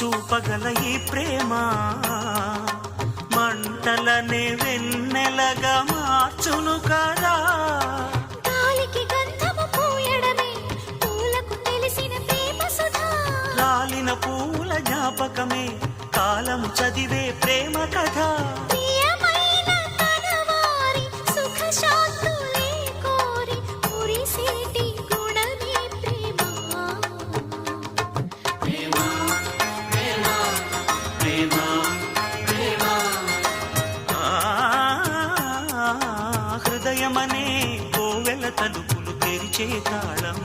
చూపగల ఈ ప్రేమ మంటలనే వెన్నెలగా మార్చును కదా. గాలికి గంధము పూయడమే పూలకు తెలిసిన ప్రేమ సుధా. రాలిన పూల జ్ఞాపకమే కాలము చదివే ప్రేమ కథ. ప్రియమైన కనవారి సుఖ శాంతులే కోరి మురిసేటి గుణమే ప్రేమ. ప్రేమ ప్రేమ ప్రేమ ప్రేమ. హృదయమనే కోవెల తలుపులు తెరిచే తాళం